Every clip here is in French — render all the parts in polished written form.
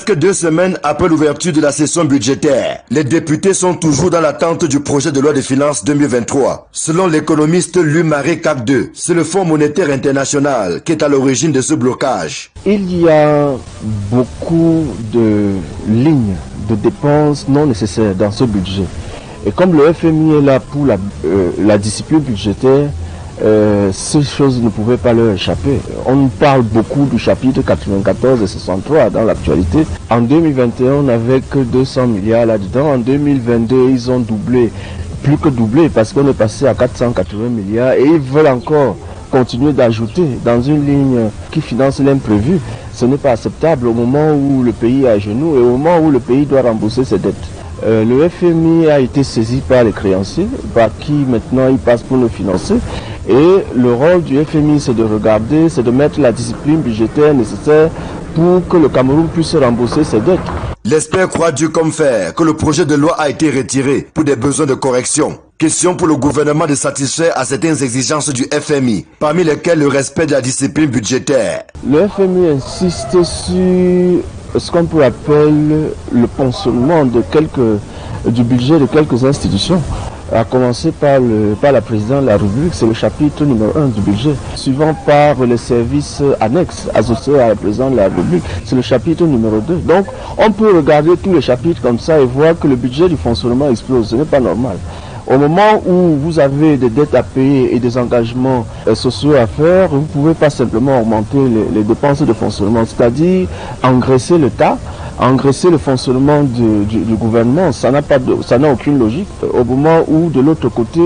Presque 2 semaines après l'ouverture de la session budgétaire, les députés sont toujours dans l'attente du projet de loi de finances 2023. Selon l'économiste Louis-Marie Capdeux, c'est le Fonds monétaire international qui est à l'origine de ce blocage. Il y a beaucoup de lignes de dépenses non nécessaires dans ce budget. Et comme le FMI est là pour la discipline budgétaire, ces choses ne pouvaient pas leur échapper. On parle beaucoup du chapitre 94 et 63 dans l'actualité. En 2021, on n'avait que 200 milliards là-dedans. En 2022, ils ont doublé, plus que doublé, parce qu'on est passé à 480 milliards et ils veulent encore continuer d'ajouter dans une ligne qui finance l'imprévu. Ce n'est pas acceptable au moment où le pays est à genoux et au moment où le pays doit rembourser ses dettes. Le FMI a été saisi par les créanciers, par qui maintenant il passe pour le financer. Et le rôle du FMI, c'est de regarder, c'est de mettre la discipline budgétaire nécessaire pour que le Cameroun puisse rembourser ses dettes. L'expert croit dur comme fer que le projet de loi a été retiré pour des besoins de correction. Question pour le gouvernement de satisfaire à certaines exigences du FMI, parmi lesquelles le respect de la discipline budgétaire. Le FMI insiste sur ce qu'on peut appeler le ponctionnement du budget de quelques institutions, à commencer par la présidente de la République, c'est le chapitre numéro 1 du budget, suivant par les services annexes associés à la présidente de la République, c'est le chapitre numéro 2. Donc on peut regarder tous les chapitres comme ça et voir que le budget du fonctionnement explose, ce n'est pas normal. Au moment où vous avez des dettes à payer et des engagements sociaux à faire, vous ne pouvez pas simplement augmenter les dépenses de fonctionnement, c'est-à-dire engraisser l'État, engraisser le fonctionnement du gouvernement. Ça n'a aucune logique. Au moment où, de l'autre côté,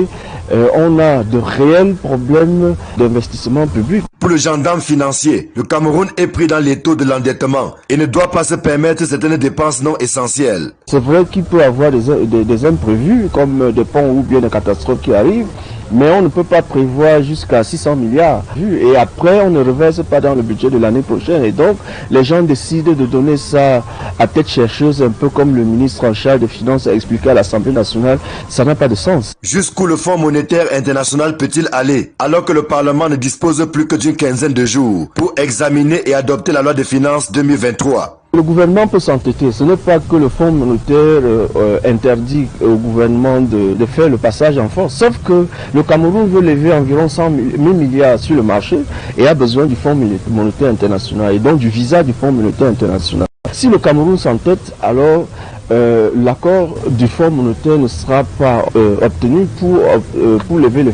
on a de réels problèmes d'investissement public. Pour le gendarme financier, le Cameroun est pris dans les taux de l'endettement et ne doit pas se permettre certaines dépenses non essentielles. C'est vrai qu'il peut y avoir des imprévus, comme des ponts ou bien des catastrophes qui arrivent, mais on ne peut pas prévoir jusqu'à 600 milliards. Et après, on ne reverse pas dans le budget de l'année prochaine. Et donc, les gens décident de donner ça à tête chercheuse, un peu comme le ministre en charge des Finances a expliqué à l'Assemblée nationale. Ça n'a pas de sens. Jusqu'où le Fonds monétaire international peut-il aller, alors que le Parlement ne dispose plus que d'une quinzaine de jours pour examiner et adopter la loi de finances 2023? Le gouvernement peut s'entêter. Ce n'est pas que le Fonds monétaire interdit au gouvernement de faire le passage en force. Sauf que le Cameroun veut lever environ 100 000 milliards sur le marché et a besoin du Fonds monétaire international et donc du visa du Fonds monétaire international. Si le Cameroun s'entête, alors l'accord du Fonds monétaire ne sera pas obtenu pour lever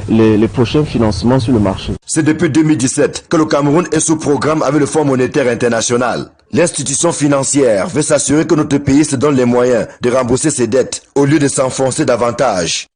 les prochains financements sur le marché. C'est depuis 2017 que le Cameroun est sous programme avec le Fonds monétaire international. L'institution financière veut s'assurer que notre pays se donne les moyens de rembourser ses dettes au lieu de s'enfoncer davantage.